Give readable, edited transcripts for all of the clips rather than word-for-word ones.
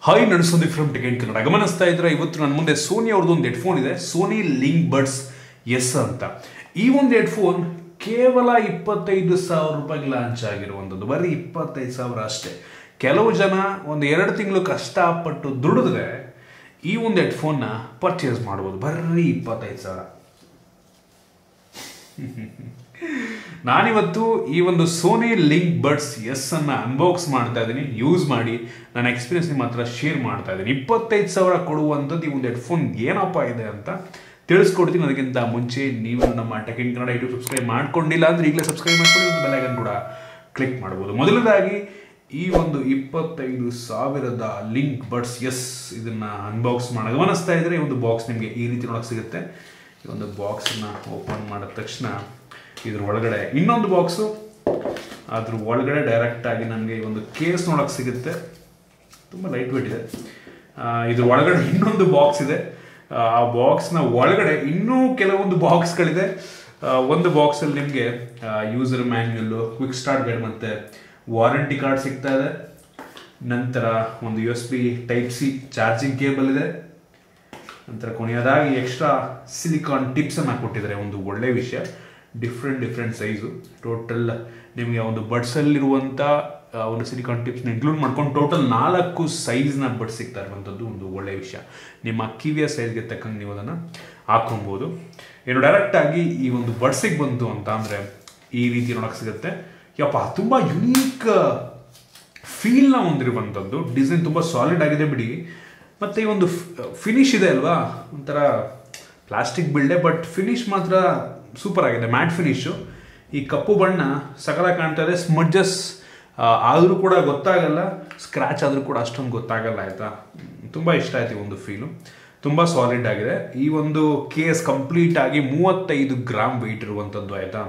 Hi ನಡ್ಸೋದಿ from ticket Kannada ಗಮನಿಸ್ತಾ ಇದ್ರೆ ಇವತ್ತು ನನ್ನ ಮುಂದೆ ಸೋನಿ ಅವ್ರದ್ದು ಒಂದು ಹೆಡ್ಫೋನ್ ಇದೆ, ಸೋನಿ LinkBuds S ಅಂತ. ಈ ಒಂದು ಹೆಡ್ಫೋನ್ ಕೇವಲ 25,000 ರೂಪಾಯಿಗೆ ಲಾಂಚ್ ಆಗಿರುವಂಥದ್ದು, ಬರೀ 25,000 ಅಷ್ಟೇ. ಕೆಲವು ಜನ ಒಂದು 2 ತಿಂಗಳು ಕಷ್ಟಪಟ್ಟು ದುಡಿದ್ರೆ ಈ ಒಂದು ಹೆಡ್ಫೋನ್ನ ಪರ್ಚೇಸ್ ಮಾಡ್ಬೋದು, ಬರೀ 25,000. ನಾನಿವತ್ತು ಈ ಒಂದು ಸೋನಿ LinkBuds S ಅನ್ನ ಅನ್ಬಾಕ್ಸ್ ಮಾಡ್ತಾ ಇದ್ದೀನಿ, ಯೂಸ್ ಮಾಡಿ ನನ್ನ ಎಕ್ಸ್ಪೀರಿಯನ್ಸ್ ನಿಮ್ಮ ಹತ್ರ ಶೇರ್ ಮಾಡ್ತಾ ಇದ್ದೀನಿ. 25,000 ಕೊಡುವಂಥದ್ದು ಈ ಒಂದು ಹೆಡ್ಫೋನ್ ಏನಪ್ಪ ಇದೆ ಅಂತ ತಿಳಿಸ್ಕೊಡ್ತೀನಿ. ಅದಕ್ಕಿಂತ ಮುಂಚೆ ನೀವು ನಮ್ಮ ಟಿಕೆಟ್ ಕನ್ನಡ ಯೂಟ್ಯೂಬ್ ಸಬ್ಸ್ಕ್ರೈಬ್ ಮಾಡ್ಕೊಂಡಿಲ್ಲ ಅಂದ್ರೆ ಈಗಲೇ ಸಬ್ಸ್ಕ್ರೈಬ್ ಮಾಡ್ಕೊಂಡು ಬೆಲ್ ಐಕಾನ್ ಕೂಡ ಕ್ಲಿಕ್ ಮಾಡ್ಬೋದು. ಮೊದಲನೇದಾಗಿ ಈ ಒಂದು 25,000 LinkBuds S ಇದನ್ನ ಅನ್ಬಾಕ್ಸ್ ಮಾಡಿ ಗಮನಿಸ್ತಾ ಇದ್ರೆ ಈ ಒಂದು ಬಾಕ್ಸ್ ನಿಮಗೆ ಈ ರೀತಿ ನೋಡಕ್ ಸಿಗುತ್ತೆ. ಈ ಒಂದು ಬಾಕ್ಸ್ನ ಓಪನ್ ಮಾಡಿದ ತಕ್ಷಣ ಇದ್ರ ಒಳಗಡೆ ಇನ್ನೊಂದು ಬಾಕ್ಸು, ಅದ್ರ ಒಳಗಡೆ ಡೈರೆಕ್ಟ್ ಆಗಿ ನಮಗೆ ಈ ಒಂದು ಕೇಸ್ ನೋಡಕ್ ಸಿಗುತ್ತೆ. ತುಂಬ ಲೈಟ್ ವೇಟ್ ಇದೆ. ಇದ್ರ ಒಳಗಡೆ ಇನ್ನೊಂದು ಬಾಕ್ಸ್ ಇದೆ. ಆ ಬಾಕ್ಸ್ನ ಒಳಗಡೆ ಇನ್ನೂ ಕೆಲವೊಂದು ಬಾಕ್ಸ್ಗಳಿದೆ. ಒಂದು ಬಾಕ್ಸಲ್ಲಿ ನಿಮಗೆ ಯೂಸರ್ ಮ್ಯಾನ್ಯುಯಲ್ಲು, ಕ್ವಿಕ್ ಸ್ಟಾರ್ಟ್ ಗೈಡ್ ಮತ್ತು ವಾರಂಟಿ ಕಾರ್ಡ್ ಸಿಗ್ತಾ ಇದೆ. ನಂತರ ಒಂದು USB Type-C ಚಾರ್ಜಿಂಗ್ ಕೇಬಲ್ ಇದೆ. ನಂತರ ಕೊನೆಯದಾಗಿ ಎಕ್ಸ್ಟ್ರಾ ಸಿಲಿಕಾನ್ ಟಿಪ್ಸನ್ನು ಕೊಟ್ಟಿದ್ದಾರೆ, ಒಂದು ಒಳ್ಳೆಯ ವಿಷಯ. ಡಿಫ್ರೆಂಟ್ ಸೈಜು, ಟೋಟಲ್ ನಿಮಗೆ ಒಂದು ಬಡ್ಸಲ್ಲಿರುವಂಥ ಒಂದು ಸಿಲಿಕಾನ್ ಟಿಪ್ಸ್ನ ಇನ್ಕ್ಲೂಡ್ ಮಾಡ್ಕೊಂಡು ಟೋಟಲ್ 4 ಸೈಜ್ನ ಬಡ್ಸ್ ಸಿಗ್ತಾ ಇರುವಂಥದ್ದು ಒಂದು ಒಳ್ಳೆಯ ವಿಷಯ. ನಿಮ್ಮ ಕಿವಿಯ ಸೈಜ್ಗೆ ತಕ್ಕಂಗೆ ನೀವು ಅದನ್ನು ಹಾಕೊಬೋದು. ಏನು ಡೈರೆಕ್ಟಾಗಿ ಈ ಒಂದು ಬಡ್ಸಿಗೆ ಬಂತು ಅಂತ ಅಂದರೆ ಈ ರೀತಿ ನೋಡೋಕೆ ಸಿಗುತ್ತೆ. ಯಪ್ಪ, ತುಂಬ ಯುನೀಕ್ ಫೀಲ್ನ ಹೊಂದಿರುವಂಥದ್ದು. ಡಿಸೈನ್ ತುಂಬ ಸಾಲಿಡ್ ಆಗಿದೆ ಬಿಡಿ. ಮತ್ತು ಈ ಒಂದು ಫಿನಿಶ್ ಇದೆ ಅಲ್ವಾ, ಒಂಥರ ಪ್ಲಾಸ್ಟಿಕ್ ಬಿಲ್ಡೆ, ಬಟ್ ಫಿನಿಶ್ ಮಾತ್ರ ಸೂಪರ್ ಆಗಿದೆ. Mat finish. ಈ ಕಪ್ಪು ಬಣ್ಣ ಸಕಲ ಕಾಣ್ತಾ ಇದೆ. ಸ್ಮಡ್ಜಸ್ ಆದರೂ ಕೂಡ ಗೊತ್ತಾಗಲ್ಲ, ಸ್ಕ್ರ್ಯಾಚ್ ಆದರೂ ಕೂಡ ಅಷ್ಟೊಂದು ಗೊತ್ತಾಗಲ್ಲ. ಆಯಿತಾ, ತುಂಬ ಇಷ್ಟ ಆಯ್ತು ಈ ಒಂದು ಫೀಲು. ತುಂಬ ಸಾಲಿಡ್ ಆಗಿದೆ. ಈ ಒಂದು ಕೇಸ್ ಕಂಪ್ಲೀಟ್ ಆಗಿ 35 ಗ್ರಾಮ್ ವೆಯ್ಟ್ ಇರುವಂಥದ್ದು. ಆಯಿತಾ,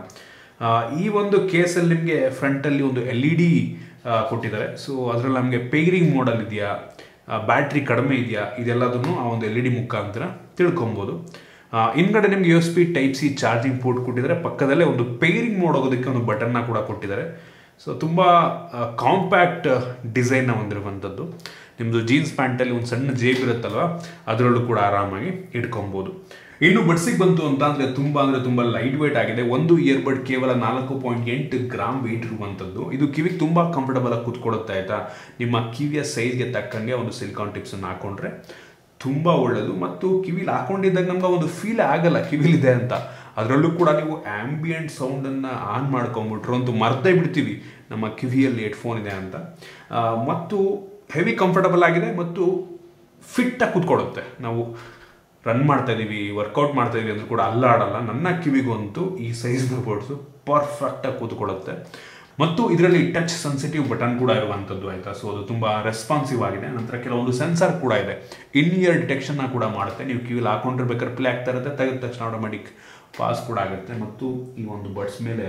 ಈ ಒಂದು ಕೇಸಲ್ಲಿ ನಿಮಗೆ ಫ್ರಂಟಲ್ಲಿ ಒಂದು LED ಕೊಟ್ಟಿದ್ದಾರೆ. ಸೊ ಅದರಲ್ಲಿ ನಮಗೆ ಪೇರಿಂಗ್ ಮೋಡಲ್ ಇದೆಯಾ, ಬ್ಯಾಟ್ರಿ ಕಡಿಮೆ ಇದೆಯಾ, ಇದೆಲ್ಲದನ್ನು ಆ ಒಂದು LED ಮುಖಾಂತರ ತಿಳ್ಕೊಬೋದು. ಹಿಂದ್ಗಡೆ ನಿಮ್ಗೆ USB Type-C ಚಾರ್ಜಿಂಗ್ ಪೋರ್ಟ್ ಕೊಟ್ಟಿದ್ದಾರೆ. ಪಕ್ಕದಲ್ಲೇ ಒಂದು ಪೇರಿಂಗ್ ಮೋಡ್ ಹೋಗೋದಕ್ಕೆ ಒಂದು ಬಟನ್ನ ಕೂಡ ಕೊಟ್ಟಿದ್ದಾರೆ. ಸೊ ತುಂಬ ಕಾಂಪ್ಯಾಕ್ಟ್ ಡಿಸೈನ್ನ ಹೊಂದಿರುವಂಥದ್ದು. ನಿಮ್ಮದು ಜೀನ್ಸ್ ಪ್ಯಾಂಟಲ್ಲಿ ಒಂದು ಸಣ್ಣ ಜೇಬ್ ಇರುತ್ತಲ್ವ, ಅದರಲ್ಲೂ ಕೂಡ ಆರಾಮಾಗಿ ಇಟ್ಕೊಬೋದು. ಇನ್ನು ಬಡ್ಸಿಗೆ ಬಂತು ಅಂತ ಅಂದರೆ ತುಂಬ ಲೈಟ್ ವೇಟ್ ಆಗಿದೆ. ಒಂದು ಇಯರ್ಬಡ್ ಕೇವಲ 4.8 ಗ್ರಾಮ್ ವೆಯ್ಟ್ ಇರುವಂಥದ್ದು. ಇದು ಕಿವಿಗೆ ತುಂಬ ಕಂಫರ್ಟಬಲ್ ಆಗಿ ಕೂತ್ಕೊಳ್ಳುತ್ತೆ. ಆಯಿತಾ, ನಿಮ್ಮ ಕಿವಿಯ ಸೈಜ್ಗೆ ತಕ್ಕಂಗೆ ಒಂದು ಸಿಲಿಕಾನ್ ಟಿಪ್ಸನ್ನು ಹಾಕೊಂಡ್ರೆ ತುಂಬ ಒಳ್ಳೆಯದು. ಮತ್ತು ಕಿವಿಲಿ ಹಾಕೊಂಡಿದ್ದಾಗ ನಮ್ಗೆ ಒಂದು ಫೀಲ್ ಆಗಲ್ಲ ಕಿವಿಲಿದೆ ಅಂತ. ಅದರಲ್ಲೂ ಕೂಡ ನೀವು ಆ್ಯಂಬಿಯೆಂಟ್ ಸೌಂಡನ್ನು ಆನ್ ಮಾಡ್ಕೊಂಬಿಟ್ರು ಅಂತೂ ಮರ್ತೇ ಬಿಡ್ತೀವಿ ನಮ್ಮ ಕಿವಿಯಲ್ಲಿ ಹೆಡ್ಫೋನ್ ಇದೆ ಅಂತ. ಮತ್ತು ಹೆವಿ ಕಂಫರ್ಟಬಲ್ ಆಗಿದೆ ಮತ್ತು ಫಿಟ್ಟಾಗಿ ಕೂತ್ಕೊಳ್ಳುತ್ತೆ. ನಾವು ರನ್ ಮಾಡ್ತಾ ಇದ್ದೀವಿ, ವರ್ಕೌಟ್ ಮಾಡ್ತಾ ಇದೀವಿ ಅಂದ್ರೂ ಕೂಡ ಅಲ್ಲಾಡಲ್ಲ. ನನ್ನ ಕಿವಿಗಂತೂ ಈ ಸೈಜ್ನ ಬೋರ್ಡ್ಸು ಪರ್ಫೆಕ್ಟಾಗಿ ಕೂತ್ಕೊಳ್ಳುತ್ತೆ. ಮತ್ತು ಇದರಲ್ಲಿ ಟಚ್ ಸೆನ್ಸಿಟಿವ್ ಬಟನ್ ಕೂಡ ಇರುವಂಥದ್ದು. ಆಯಿತಾ, ಸೊ ಅದು ತುಂಬ ರೆಸ್ಪಾನ್ಸಿವ್ ಆಗಿದೆ. ನಂತರ ಕೆಲವೊಂದು ಸೆನ್ಸರ್ ಕೂಡ ಇದೆ, ಇನ್ ಇಯರ್ ಡಿಟೆಕ್ಷನ್ನ ಕೂಡ ಮಾಡುತ್ತೆ. ನೀವು ಕಿವಿಲಿ ಹಾಕೊಂಡಿರ್ಬೇಕಾದ್ರೆ ಪ್ಲೇ ಆಗ್ತಾ ಇರುತ್ತೆ, ತೆಗೆದ ತಕ್ಷಣ ಆಟೋಮೆಟಿಕ್ ಪಾಸ್ ಕೂಡ ಆಗುತ್ತೆ. ಮತ್ತು ಈ ಒಂದು ಬಡ್ಸ್ ಮೇಲೆ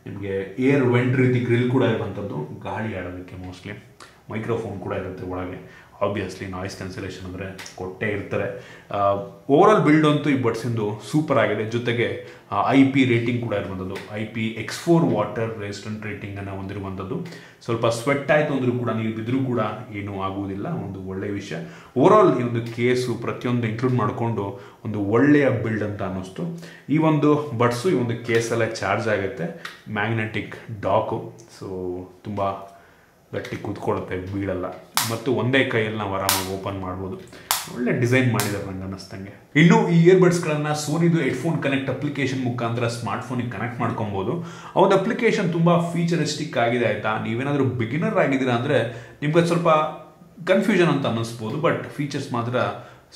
ನಿಮಗೆ ಏರ್ ವೆಂಟ್ ರೀತಿ ಗ್ರಿಲ್ ಕೂಡ ಇರುವಂಥದ್ದು, ಗಾಳಿ ಆಡೋದಕ್ಕೆ. ಮೋಸ್ಟ್ಲಿ ಮೈಕ್ರೋಫೋನ್ ಕೂಡ ಇರುತ್ತೆ ಒಳಗೆ. ಆಬ್ವಿಯಸ್ಲಿ ನಾಯ್ಸ್ ಕ್ಯಾನ್ಸಲೇಷನ್ ಅಂದರೆ ಕೊಟ್ಟೇ ಇರ್ತಾರೆ. ಓವರಾಲ್ ಬಿಲ್ಡ್ ಅಂತೂ ಈ ಬಡ್ಸಿಂದು ಸೂಪರ್ ಆಗಿದೆ. ಜೊತೆಗೆ IP ರೇಟಿಂಗ್ ಕೂಡ ಇರುವಂಥದ್ದು, IP-X4 ವಾಟರ್ ರೆಸಿಸ್ಟೆಂಟ್ ರೇಟಿಂಗನ್ನು ಹೊಂದಿರುವಂಥದ್ದು. ಸ್ವಲ್ಪ ಸ್ವೆಟ್ ಆಯಿತು ಅಂದರೂ ಕೂಡ, ನೀರು ಬಿದ್ದರೂ ಕೂಡ ಏನೂ ಆಗುವುದಿಲ್ಲ, ಒಂದು ಒಳ್ಳೆಯ ವಿಷಯ. ಓವರಾಲ್ ಈ ಒಂದು ಕೇಸು ಪ್ರತಿಯೊಂದು ಇನ್ಕ್ಲೂಡ್ ಮಾಡಿಕೊಂಡು ಒಂದು ಒಳ್ಳೆಯ ಬಿಲ್ಡ್ ಅಂತ ಅನ್ನಿಸ್ತು. ಈ ಒಂದು ಬಡ್ಸು ಈ ಒಂದು ಕೇಸಲ್ಲೇ ಚಾರ್ಜ್ ಆಗುತ್ತೆ, ಮ್ಯಾಗ್ನೆಟಿಕ್ ಡಾಕು. ಸೊ ತುಂಬ ಗಟ್ಟಿ ಕೂತ್ಕೊಳ್ಳುತ್ತೆ, ಬೀಳಲ್ಲ. ಮತ್ತು ಒಂದೇ ಕೈಯಲ್ಲಿ ನಾವು ಆರಾಮಾಗಿ ಓಪನ್ ಮಾಡ್ಬೋದು. ಒಳ್ಳೆ ಡಿಸೈನ್ ಮಾಡಿದ್ದಾರೆ ನಂಗೆ ಅನ್ನಿಸ್ತಂಗೆ. ಇನ್ನು ಈ ಇಯರ್ಬಡ್ಸ್ಗಳನ್ನು ಸೋನಿದು ಹೆಡ್ಫೋನ್ ಕನೆಕ್ಟ್ ಅಪ್ಲಿಕೇಶನ್ ಮುಖಾಂತರ ಸ್ಮಾರ್ಟ್ಫೋನಿಗೆ ಕನೆಕ್ಟ್ ಮಾಡ್ಕೊಬೋದು. ಆ ಒಂದು ಅಪ್ಲಿಕೇಶನ್ ತುಂಬ ಫೀಚರಿಸ್ಟಿಕ್ ಆಗಿದೆ. ಆಯಿತಾ, ನೀವೇನಾದರೂ ಬಿಗಿನರ್ ಆಗಿದ್ದೀರಾ ಅಂದರೆ ನಿಮ್ಗೆ ಸ್ವಲ್ಪ ಕನ್ಫ್ಯೂಷನ್ ಅಂತ ಅನ್ನಿಸ್ಬೋದು, ಬಟ್ ಫೀಚರ್ಸ್ ಮಾತ್ರ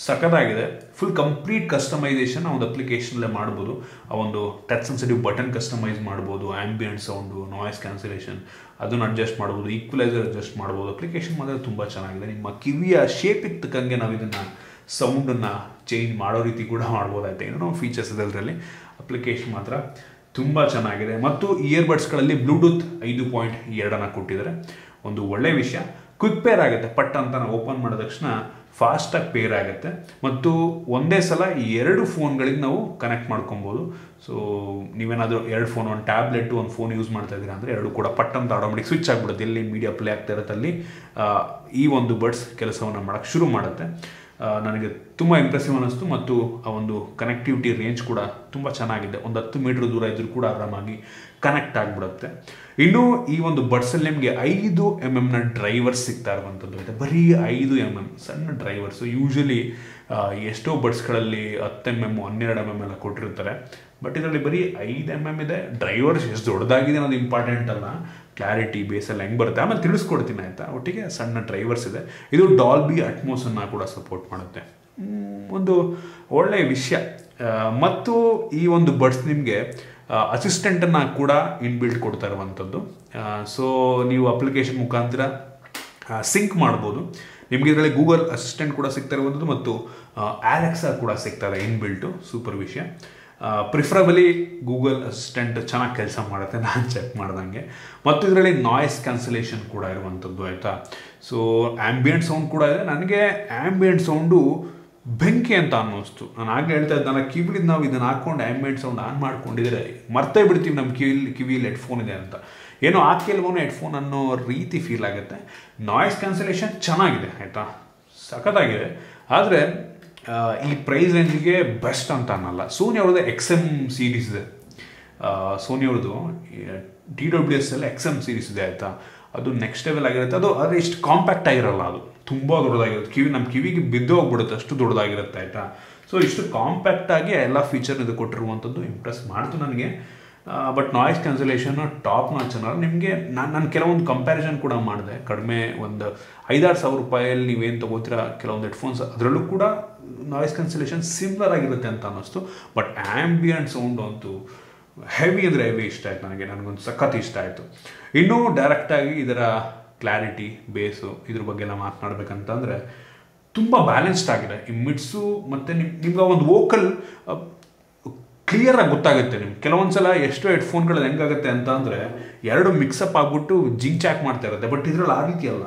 ಸಖತ್ತಾಗಿದೆ. ಫುಲ್ ಕಂಪ್ಲೀಟ್ ಕಸ್ಟಮೈಸೇಷನ್ ಆ ಒಂದು ಅಪ್ಲಿಕೇಶನಲ್ಲೇ ಮಾಡ್ಬೋದು. ಆ ಒಂದು ಟಚ್ ಸೆನ್ಸಿಟಿವ್ ಬಟನ್ ಕಸ್ಟಮೈಸ್ ಮಾಡ್ಬೋದು, ಆ್ಯಂಬಿಯೆಂಟ್ ಸೌಂಡು, ನಾಯ್ಸ್ ಕ್ಯಾನ್ಸಲೇಷನ್ ಅದನ್ನು ಅಡ್ಜಸ್ಟ್ ಮಾಡ್ಬೋದು, ಈಕ್ವಲೈಸರ್ ಅಡ್ಜಸ್ಟ್ ಮಾಡ್ಬೋದು. ಅಪ್ಲಿಕೇಶನ್ ಮಾತ್ರ ತುಂಬ ಚೆನ್ನಾಗಿದೆ. ನಿಮ್ಮ ಕಿವಿಯ ಶೇಪಿಗೆ ತಕ್ಕಂಗೆ ನಾವು ಇದನ್ನು ಸೌಂಡನ್ನು ಚೇಂಜ್ ಮಾಡೋ ರೀತಿ ಕೂಡ ಮಾಡ್ಬೋದಾಯ್ತು. ಏನೋ ಫೀಚರ್ಸ್ ಇದೆ ಅದರಲ್ಲಿ. ಅಪ್ಲಿಕೇಶನ್ ಮಾತ್ರ ತುಂಬ ಚೆನ್ನಾಗಿದೆ. ಮತ್ತು ಇಯರ್ಬಡ್ಸ್ಗಳಲ್ಲಿ ಬ್ಲೂಟೂತ್ 5.2 ಕೊಟ್ಟಿದ್ದಾರೆ, ಒಂದು ಒಳ್ಳೆಯ ವಿಷಯ. ಕ್ವಿಕ್ ಪೇರ್ ಆಗುತ್ತೆ. ಪಟ್ ಅಂತ ನಾವು ಓಪನ್ ಮಾಡಿದ ತಕ್ಷಣ ಫಾಸ್ಟಾಗಿ ಪೇರ್ ಆಗುತ್ತೆ ಮತ್ತು ಒಂದೇ ಸಲ ಈ 2 ಫೋನ್ಗಳಿಗೆ ನಾವು ಕನೆಕ್ಟ್ ಮಾಡ್ಕೊಬೋದು. ಸೊ ನೀವೇನಾದರೂ 2 ಫೋನ್, ಒಂದು ಟ್ಯಾಬ್ಲೆಟ್, ಒಂದು ಫೋನ್ ಯೂಸ್ ಮಾಡ್ತಾ ಇದ್ದೀರಾ ಅಂದರೆ 2 ಕೂಡ ಪಟ್ ಅಂತ ಆಟೋಮೆಟಿಕ್ ಸ್ವಿಚ್ ಆಗಿಬಿಡುತ್ತೆ. ಎಲ್ಲಿ ಮೀಡಿಯಾ ಪ್ಲೇ ಆಗ್ತಾ ಇರುತ್ತೆ ಅಲ್ಲಿ ಈ ಒಂದು ಬಡ್ಸ್ ಕೆಲಸವನ್ನು ಮಾಡೋಕ್ಕೆ ಶುರು ಮಾಡುತ್ತೆ. ನನಗೆ ತುಂಬ ಇಂಪ್ರೆಸಿವ್ ಅನ್ನಿಸ್ತು ಮತ್ತು ಆ ಒಂದು ಕನೆಕ್ಟಿವಿಟಿ ರೇಂಜ್ ಕೂಡ ತುಂಬ ಚೆನ್ನಾಗಿದೆ. ಒಂದು 10 ಮೀಟರ್ ದೂರ ಇದ್ರೂ ಕೂಡ ಆರಾಮಾಗಿ ಕನೆಕ್ಟ್ ಆಗಿಬಿಡುತ್ತೆ. ಇನ್ನು ಈ ಒಂದು ಬಡ್ಸಲ್ಲಿ ನಿಮಗೆ 5 mm ಡ್ರೈವರ್ಸ್ ಸಿಗ್ತಾ ಇರುವಂಥದ್ದು ಐತೆ. ಬರೀ 5 mm ಸಣ್ಣ ಡ್ರೈವರ್ಸು. ಯೂಶಲಿ ಎಷ್ಟೋ ಬಡ್ಸ್ಗಳಲ್ಲಿ 10 mm 12 mm ಎಲ್ಲ ಕೊಟ್ಟಿರ್ತಾರೆ. ಬಟ್ ಇದರಲ್ಲಿ ಬರೀ 5 mm ಇದೆ. ಡ್ರೈವರ್ಸ್ ಎಷ್ಟು ದೊಡ್ಡದಾಗಿದೆ ಅನ್ನೋದು ಇಂಪಾರ್ಟೆಂಟ್ ಅಲ್ಲ, ಕ್ಲಾರಿಟಿ ಬೇಸಲ್ಲಿ ಹೆಂಗೆ ಬರುತ್ತೆ ಆಮೇಲೆ ತಿಳಿಸ್ಕೊಡ್ತೀನಿ ಆಯಿತಾ. ಒಟ್ಟಿಗೆ ಸಣ್ಣ ಡ್ರೈವರ್ಸ್ ಇದೆ. ಇದು ಡಾಲ್ಬಿ ಅಟ್ಮೋಸನ್ನು ಕೂಡ ಸಪೋರ್ಟ್ ಮಾಡುತ್ತೆ. ಒಂದು ಒಳ್ಳೆಯ ವಿಷಯ. ಮತ್ತು ಈ ಒಂದು ಬಡ್ಸ್ ನಿಮಗೆ ಅಸಿಸ್ಟೆಂಟನ್ನು ಕೂಡ ಇನ್ಬಿಲ್ಟ್ ಕೊಡ್ತಾ ಇರುವಂಥದ್ದು. ಸೊ ನೀವು ಅಪ್ಲಿಕೇಶನ್ ಮುಖಾಂತರ ಸಿಂಕ್ ಮಾಡ್ಬೋದು. ನಿಮಗೆ ಇದರಲ್ಲಿ ಗೂಗಲ್ ಅಸಿಸ್ಟೆಂಟ್ ಕೂಡ ಸಿಗ್ತಾ ಇರುವಂಥದ್ದು ಮತ್ತು ಅಲೆಕ್ಸಾ ಕೂಡ ಸಿಗ್ತಾರೆ ಇನ್ಬಿಲ್ಟು. ಸೂಪರ್ ವಿಷಯ. ಪ್ರಿಫರಬಲಿ ಗೂಗಲ್ ಅಸಿಸ್ಟೆಂಟ್ ಚೆನ್ನಾಗಿ ಕೆಲಸ ಮಾಡುತ್ತೆ ನಾನು ಚೆಕ್ ಮಾಡ್ದಂಗೆ. ಮತ್ತು ಇದರಲ್ಲಿ ನಾಯ್ಸ್ ಕ್ಯಾನ್ಸಲೇಷನ್ ಕೂಡ ಇರುವಂಥದ್ದು ಆಯಿತಾ. ಸೊ ಆ್ಯಂಬಿಯೆಂಟ್ ಸೌಂಡ್ ಕೂಡ ಇದೆ. ನನಗೆ ಆ್ಯಂಬಿಯೆಂಟ್ ಸೌಂಡು ಬೆಂಕಿ ಅಂತ ಅನ್ನಿಸ್ತು. ನಾನು ಆಗಲೇ ಹೇಳ್ತಾ ಇದ್ದೆ, ನನ್ನ ಕಿವಿಲಿದ್ದು ನಾವು ಇದನ್ನು ಹಾಕ್ಕೊಂಡು ಆ್ಯಂಬಿಯೆಂಟ್ ಸೌಂಡ್ ಆನ್ ಮಾಡ್ಕೊಂಡಿದ್ರೆ ಮರ್ತೇ ಬಿಡ್ತೀವಿ ನಮ್ಮ ಕಿವಿಯಲ್ಲಿ ಹೆಡ್ಫೋನ್ ಇದೆ ಅಂತ. ಏನೋ ಹಾಕಿಲ್ವೋ ಹೆಡ್ಫೋನ್ ಅನ್ನೋ ರೀತಿ ಫೀಲ್ ಆಗುತ್ತೆ. ನಾಯ್ಸ್ ಕ್ಯಾನ್ಸಲೇಷನ್ ಚೆನ್ನಾಗಿದೆ ಆಯಿತಾ, ಸಖತ್ತಾಗಿದೆ. ಆದರೆ ಈ ಪ್ರೈಸ್ ರೇಂಜಿಗೆ ಬೆಸ್ಟ್ ಅಂತ ಅನ್ನಲ್ಲ. ಸೋನಿ ಅವ್ರದ್ದು XM ಸೀರೀಸ್ ಇದೆ. ಸೋನಿ ಅವ್ರದ್ದು TWS ಅಲ್ಲಿ XM ಸೀರೀಸ್ ಇದೆ ಆಯಿತಾ. ಅದು ನೆಕ್ಸ್ಟ್ ಲೆವೆಲ್ ಆಗಿರುತ್ತೆ. ಅದು ಇಷ್ಟು ಕಾಂಪ್ಯಾಕ್ಟ್ ಆಗಿರಲ್ಲ, ಅದು ತುಂಬ ದೊಡ್ಡದಾಗಿರುತ್ತೆ. ನಮ್ಮ ಕಿವಿಗೆ ಬಿದ್ದು ಹೋಗ್ಬಿಡುತ್ತೆ, ಅಷ್ಟು ದೊಡ್ಡದಾಗಿರುತ್ತೆ ಆಯಿತಾ. ಸೊ ಇಷ್ಟು ಕಾಂಪ್ಯಾಕ್ಟಾಗಿ ಎಲ್ಲ ಫೀಚರ್ ಇದು ಕೊಟ್ಟಿರುವಂಥದ್ದು ಇಂಪ್ರೆಸ್ ಮಾಡ್ತು ನನಗೆ. But noise cancellation top notch ಅನ್ನೋದು ನಿಮಗೆ ನಾನು ಕೆಲವೊಂದು ಕಂಪ್ಯಾರಿಸನ್ ಕೂಡ ಮಾಡಿದೆ. ಕಡಿಮೆ ಒಂದು 5-6 ಸಾವಿರ ರೂಪಾಯಲ್ಲಿ ನೀವೇನು ತೊಗೋತೀರಾ ಕೆಲವೊಂದು ಹೆಡ್ಫೋನ್ಸ್, ಅದರಲ್ಲೂ ಕೂಡ ನಾಯ್ಸ್ ಕ್ಯಾನ್ಸಲೇಷನ್ ಸಿಮಿಲರ್ ಆಗಿರುತ್ತೆ ಅಂತ ಅನ್ನಿಸ್ತು. ಬಟ್ ಆ್ಯಂಬಿಯೆಂಟ್ ಸೌಂಡ್ ಅಂತೂ ಹೆವಿ ಅಂದರೆ ಹೆವಿ ಇಷ್ಟ ಆಯಿತು ನನಗೊಂದು ಸಖತ್ ಇಷ್ಟ ಆಯಿತು. ಇನ್ನೂ ಡೈರೆಕ್ಟಾಗಿ ಇದರ ಕ್ಲಾರಿಟಿ, ಬೇಸು ಇದ್ರ ಬಗ್ಗೆ ಎಲ್ಲ ಮಾತನಾಡಬೇಕಂತಂದರೆ ತುಂಬ ಬ್ಯಾಲೆನ್ಸ್ಡ್ ಆಗಿದೆ. ಈ ಮಿಡ್ಸು ಮತ್ತು ನಿಮ್ಗೆ ಒಂದು ವೋಕಲ್ ಕ್ಲಿಯರಾಗಿ ಗೊತ್ತಾಗುತ್ತೆ. ನಿಮ್ಗೆ ಕೆಲವೊಂದು ಸಲ ಎಷ್ಟೋ ಹೆಡ್ಫೋನ್ಗಳು ಹೆಂಗಾಗುತ್ತೆ ಅಂತ ಅಂದರೆ 2 ಮಿಕ್ಸಪ್ ಆಗಿಬಿಟ್ಟು ಜಿಂಚಾಕ್ ಮಾಡ್ತಾ ಇರುತ್ತೆ. ಬಟ್ ಇದರಲ್ಲಿ ಆ ರೀತಿ ಅಲ್ಲ,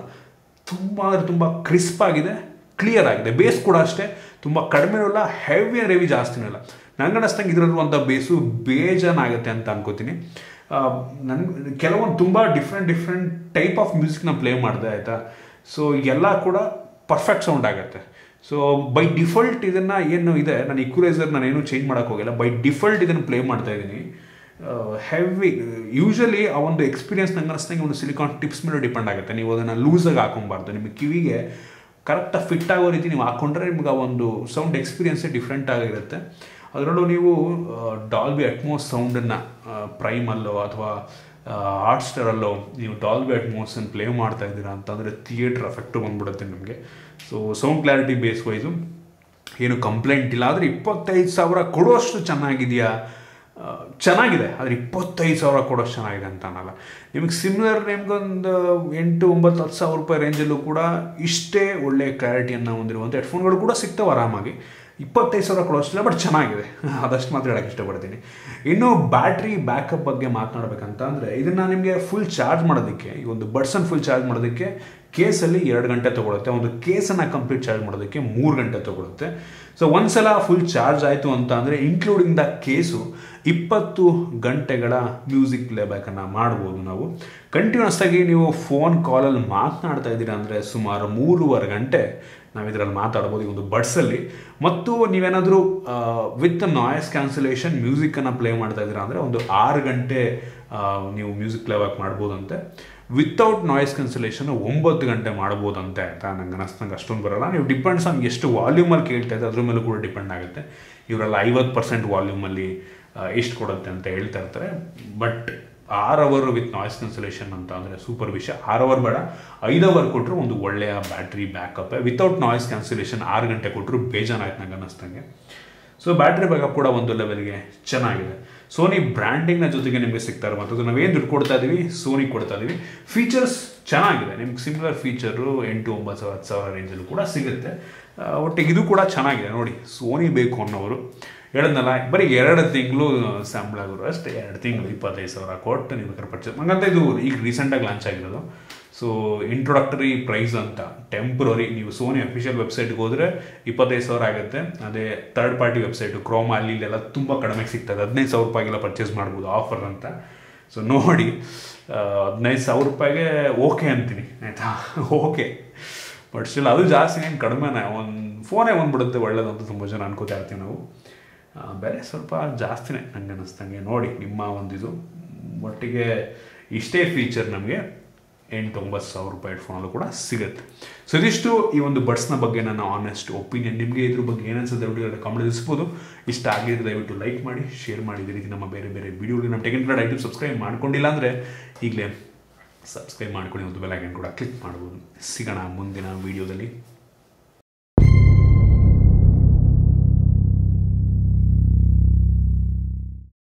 ತುಂಬ ಕ್ರಿಸ್ಪ್ ಆಗಿದೆ, ಕ್ಲಿಯರ್ ಆಗಿದೆ. ಬೇಸ್ ಕೂಡ ಅಷ್ಟೇ ತುಂಬ ಕಡಿಮೆ ಇರಲ್ಲ, ಹೆವಿ ಜಾಸ್ತಿನೂ ಇಲ್ಲ. ನನಗೆ ಅನ್ನಿಸ್ತಂಗೆ ಇದರಲ್ಲಿರುವಂಥ ಬೇಸು ಬೇಜಾನಾಗುತ್ತೆ ಅಂತ ಅನ್ಕೋತೀನಿ. ನನಗೆ ಕೆಲವೊಂದು ತುಂಬ ಡಿಫ್ರೆಂಟ್ ಟೈಪ್ ಆಫ್ ಮ್ಯೂಸಿಕ್ನ ಪ್ಲೇ ಮಾಡಿದೆ ಆಯಿತಾ. ಸೊ ಎಲ್ಲ ಕೂಡ ಪರ್ಫೆಕ್ಟ್ ಸೌಂಡ್ ಆಗುತ್ತೆ. ಸೊ ಬೈ ಡಿಫಾಲ್ಟ್ ಇದನ್ನು ಏನು ಇದೆ, ನಾನು ಈಕ್ವಲೈಸರ್ ನಾನೇನು ಚೇಂಜ್ ಮಾಡೋಕ್ಕೆ ಹೋಗಿಲ್ಲ. ಬೈ ಡಿಫಾಲ್ಟ್ ಇದನ್ನು ಪ್ಲೇ ಮಾಡ್ತಾ ಇದ್ದೀನಿ. ಹೆವಿ ಯೂಶಲಿ ಆ ಒಂದು ಎಕ್ಸ್ಪೀರಿಯನ್ಸ್ ನಂಗೆ ಅನ್ನಿಸ್ತಂಗೆ ಒಂದು ಸಿಲಿಕಾನ್ ಟಿಪ್ಸ್ ಮೇಲೆ ಡಿಪೆಂಡ್ ಆಗುತ್ತೆ. ನೀವು ಅದನ್ನು ಲೂಸಾಗಿ ಹಾಕೊಬಾರ್ದು. ನಿಮಗೆ ಕಿವಿಗೆ ಕರೆಕ್ಟಾಗಿ ಫಿಟ್ ಆಗೋ ರೀತಿ ನೀವು ಹಾಕ್ಕೊಂಡ್ರೆ ನಿಮ್ಗೆ ಆ ಒಂದು ಸೌಂಡ್ ಎಕ್ಸ್ಪೀರಿಯನ್ಸೇ ಡಿಫ್ರೆಂಟ್ ಆಗಿರುತ್ತೆ. ಅದರಲ್ಲೂ ನೀವು ಡಾಲ್ಬಿ ಅಟ್ಮೋಸ್ ಸೌಂಡನ್ನು ಪ್ರೈಮಲ್ಲೋ ಅಥವಾ ಹಾಟ್ಸ್ಟಾರಲ್ಲೋ ನೀವು ಡಾಲ್ಬಿ ಅಟ್ಮೋಸನ್ನು ಪ್ಲೇ ಮಾಡ್ತಾ ಇದ್ದೀರಾ ಅಂತಂದರೆ ಥಿಯೇಟ್ರ್ ಎಫೆಕ್ಟು ಬಂದ್ಬಿಡುತ್ತೆ ನಿಮಗೆ. So sound clarity base wise ಏನು ಕಂಪ್ಲೇಂಟ್ ಇಲ್ಲ. ಆದರೆ 25,000 ಕೊಡುವಷ್ಟು ಚೆನ್ನಾಗಿದೆಯಾ? ಚೆನ್ನಾಗಿದೆ. ಆದರೆ 25,000 ಕೊಡೋಷ್ಟು ಚೆನ್ನಾಗಿದೆ ಅಂತ ಅನ್ನಲ್ಲ. ನಿಮಗೆ ಸಿಮಿಲರ್ ನಿಮ್ಗೊಂದು 8-9-10 ಸಾವಿರ ರೂಪಾಯಿ ರೇಂಜಲ್ಲೂ ಕೂಡ ಇಷ್ಟೇ ಒಳ್ಳೆಯ ಕ್ಲಾರಿಟಿಯನ್ನು ಹೊಂದಿರುವಂಥ ಹೆಡ್ಫೋನ್ಗಳು ಕೂಡ ಸಿಗ್ತವೆ ಆರಾಮಾಗಿ. 25,000 ಕೊಡೋಷ್ಟಿಲ್ಲ, ಬಟ್ ಚೆನ್ನಾಗಿದೆ, ಅದಷ್ಟು ಮಾತ್ರ ಹೇಳೋಕ್ಕೆ ಇಷ್ಟಪಡ್ತೀನಿ. ಇನ್ನು ಬ್ಯಾಟ್ರಿ ಬ್ಯಾಕಪ್ ಬಗ್ಗೆ ಮಾತನಾಡಬೇಕಂತ ಅಂದರೆ ಇದನ್ನು ನಿಮಗೆ ಫುಲ್ ಚಾರ್ಜ್ ಮಾಡೋದಕ್ಕೆ, ಈ ಒಂದು ಬಡ್ಸನ್ನು ಫುಲ್ ಚಾರ್ಜ್ ಮಾಡೋದಕ್ಕೆ ಕೇಸಲ್ಲಿ 2 ಗಂಟೆ ತೊಗೊಳುತ್ತೆ. ಒಂದು ಕೇಸನ್ನು ಕಂಪ್ಲೀಟ್ ಚಾರ್ಜ್ ಮಾಡೋದಕ್ಕೆ 3 ಗಂಟೆ ತೊಗೊಳುತ್ತೆ. ಸೊ ಒಂದ್ಸಲ ಫುಲ್ ಚಾರ್ಜ್ ಆಯಿತು ಅಂತ ಅಂದರೆ ಇನ್ಕ್ಲೂಡಿಂಗ್ ದ ಕೇಸು 20 ಗಂಟೆಗಳ ಮ್ಯೂಸಿಕ್ ಪ್ಲೇಬ್ಯಾಕನ್ನು ಮಾಡ್ಬೋದು ನಾವು. ಕಂಟಿನ್ಯೂಸ್ ಆಗಿ ನೀವು ಫೋನ್ ಕಾಲಲ್ಲಿ ಮಾತನಾಡ್ತಾ ಇದ್ದೀರಾ ಅಂದರೆ ಸುಮಾರು 3.5 ಗಂಟೆ ನಾವು ಇದರಲ್ಲಿ ಮಾತಾಡ್ಬೋದು ಈ ಒಂದು ಬಡ್ಸಲ್ಲಿ. ಮತ್ತು ನೀವೇನಾದರೂ ವಿತ್ ನಾಯ್ಸ್ ಕ್ಯಾನ್ಸಲೇಷನ್ ಮ್ಯೂಸಿಕ್ಕನ್ನು ಪ್ಲೇ ಮಾಡ್ತಾ ಇದ್ದೀರಾ ಅಂದರೆ ಒಂದು 6 ಗಂಟೆ ನೀವು ಮ್ಯೂಸಿಕ್ ಪ್ಲೇಬ್ಯಾಕ್ ಮಾಡ್ಬೋದಂತೆ. ವಿತೌಟ್ ನಾಯ್ಸ್ ಕ್ಯಾನ್ಸಲೇಷನ್ 9 ಗಂಟೆ ಮಾಡ್ಬೋದಂತೆ ಆಯಿತಾ. ನಂಗೆ ಅನ್ನಿಸ್ತಂಗೆ ಅಷ್ಟೊಂದು ಬರೋಲ್ಲ. ನೀವು ಡಿಪೆಂಡ್ಸ್ ಆನ್ ಎಷ್ಟು ವಾಲ್ಯೂಮಲ್ಲಿ ಕೇಳ್ತಾ ಇದ್ದರೆ ಅದ್ರ ಮೇಲೂ ಕೂಡ ಡಿಪೆಂಡ್ ಆಗುತ್ತೆ. ಇವರೆಲ್ಲ 50% ವಾಲ್ಯೂಮಲ್ಲಿ ಎಷ್ಟು ಕೊಡುತ್ತೆ ಅಂತ ಹೇಳ್ತಾ ಇರ್ತಾರೆ. But 6 hour with noise cancellation ಅಂತ ಅಂದರೆ ಸೂಪರ್ ವಿಷಯ. 6 ಅವರ್ ಬೇಡ, 5 ಅವರ್ ಕೊಟ್ಟರು ಒಂದು ಒಳ್ಳೆಯ battery backup. Without noise cancellation 6 ಗಂಟೆ ಕೊಟ್ಟರು ಬೇಜಾನಾಯ್ತು ನಂಗೆ ಅನ್ನಿಸ್ತಂಗೆ. ಸೊ ಬ್ಯಾಟ್ರಿ ಬ್ಯಾಕಪ್ ಕೂಡ ಒಂದು ಲೆವೆಲ್ಗೆ ಚೆನ್ನಾಗಿದೆ. ಸೋನಿ ಬ್ರ್ಯಾಂಡಿಂಗ್ನ ಜೊತೆಗೆ ನಿಮಗೆ ಸಿಗ್ತಾ ಇರುವಂಥದ್ದು. ನಾವೇನು ದುಡ್ಡು ಕೊಡ್ತಾ ಇದ್ದೀವಿ, ಸೋನಿ ಕೊಡ್ತಾ ಇದ್ದೀವಿ. ಫೀಚರ್ಸ್ ಚೆನ್ನಾಗಿದೆ. ನಿಮ್ಗೆ ಸಿಮಿಲರ್ ಫೀಚರು 8-9-10,000 ರೇಂಜಲ್ಲೂ ಕೂಡ ಸಿಗುತ್ತೆ. ಒಟ್ಟಿಗೆ ಇದು ಕೂಡ ಚೆನ್ನಾಗಿದೆ ನೋಡಿ. ಸೋನಿ ಬೇಕು ಅನ್ನೋರು ಹೇಳಿದ್ನಲ್ಲ, ಬರೀ 2 ತಿಂಗಳು ಸಂಬಳ ಆಗೋರು ಅಷ್ಟೇ. 2 ತಿಂಗಳು 25,000 ಕೊಟ್ಟು ನೀವು ಬೇಕಾದ್ರೆ ಪರ್ಚೇಸ್. ಹಂಗಂತ ಇದು ಈಗ ರೀಸೆಂಟಾಗಿ ಲಾಂಚ್ ಆಗಿರೋದು. ಸೊ ಇಂಟ್ರೊಡಕ್ಟರಿ ಪ್ರೈಸ್ ಅಂತ ಟೆಂಪ್ರರಿ, ನೀವು ಸೋನಿ ಅಫಿಷಿಯಲ್ ವೆಬ್ಸೈಟ್ಗೆ ಹೋದರೆ 25,000 ಆಗುತ್ತೆ. ಅದೇ ಥರ್ಡ್ ಪಾರ್ಟಿ ವೆಬ್ಸೈಟು ಕ್ರೋಮಾ ಅಲ್ಲಿ ಇಲ್ಲೆಲ್ಲ ತುಂಬ ಕಡಿಮೆ ಸಿಗ್ತದೆ, 15,000 ರೂಪಾಯಿಗೆಲ್ಲ ಪರ್ಚೇಸ್ ಮಾಡ್ಬೋದು ಆಫರ್ ಅಂತ. ಸೊ ನೋಡಿ 15,000 ರೂಪಾಯಿಗೆ ಓಕೆ ಅಂತೀನಿ ಆಯಿತಾ, ಓಕೆ. ಬಟ್ ಸ್ಟಿಲ್ ಅದು ಜಾಸ್ತಿ ಏನು ಕಡಿಮೆನೇ, ಒಂದು ಫೋನೇ ಬಂದ್ಬಿಡುತ್ತೆ ಒಳ್ಳೇದಂತ ತುಂಬ ಜನ ಅನ್ಕೋತಾ ಇರ್ತೀವಿ ನಾವು. ಬೆಲೆ ಸ್ವಲ್ಪ ಜಾಸ್ತಿನೇ ನನಗೆ ಅನ್ನಿಸ್ತಂಗೆ. ನೋಡಿ ನಿಮ್ಮ ಒಂದು ಇದು ಒಟ್ಟಿಗೆ ಇಷ್ಟೇ ಫೀಚರ್ ನಮಗೆ 8,000-9,000 ರೂಪಾಯಿ ಹೆಡ್ಫೋನಲ್ಲೂ ಕೂಡ ಸಿಗುತ್ತೆ. ಸೊ ಇದಿಷ್ಟು ಈ ಒಂದು ಬಡ್ಸ್ನ ಬಗ್ಗೆ ನನ್ನ ಆನೆಸ್ಟ್ ಒಪಿನಿಯನ್. ನಿಮಗೆ ಇದ್ರ ಬಗ್ಗೆ ಏನನ್ಸುತ್ತೆ ದಯವಿಟ್ಟು ಕಾಮೆಂಟ್ ತಿಳಿಸ್ಬೋದು. ಇಷ್ಟ ಆಗಿದ್ರೆ ದಯವಿಟ್ಟು ಲೈಕ್ ಮಾಡಿ, ಶೇರ್ ಮಾಡಿ. ಇದೇ ರೀತಿ ನಮ್ಮ ಬೇರೆ ಬೇರೆ ವೀಡಿಯೋಗಳಿಗೆ ನಮ್ಮ ಟೆಕ್ನಿಕಲ್ ಐಟಮ್ ಸಬ್ಸ್ಕ್ರೈಬ್ ಮಾಡ್ಕೊಂಡಿಲ್ಲ ಅಂದರೆ ಈಗಲೇ ಸಬ್ಸ್ಕ್ರೈಬ್ ಮಾಡ್ಕೊಂಡು ಒಂದು ಬೆಲ್ ಐಕಾನ್ ಕೂಡ ಕ್ಲಿಕ್ ಮಾಡ್ಬೋದು. ಸಿಗೋಣ ಮುಂದಿನ ವೀಡಿಯೋದಲ್ಲಿ.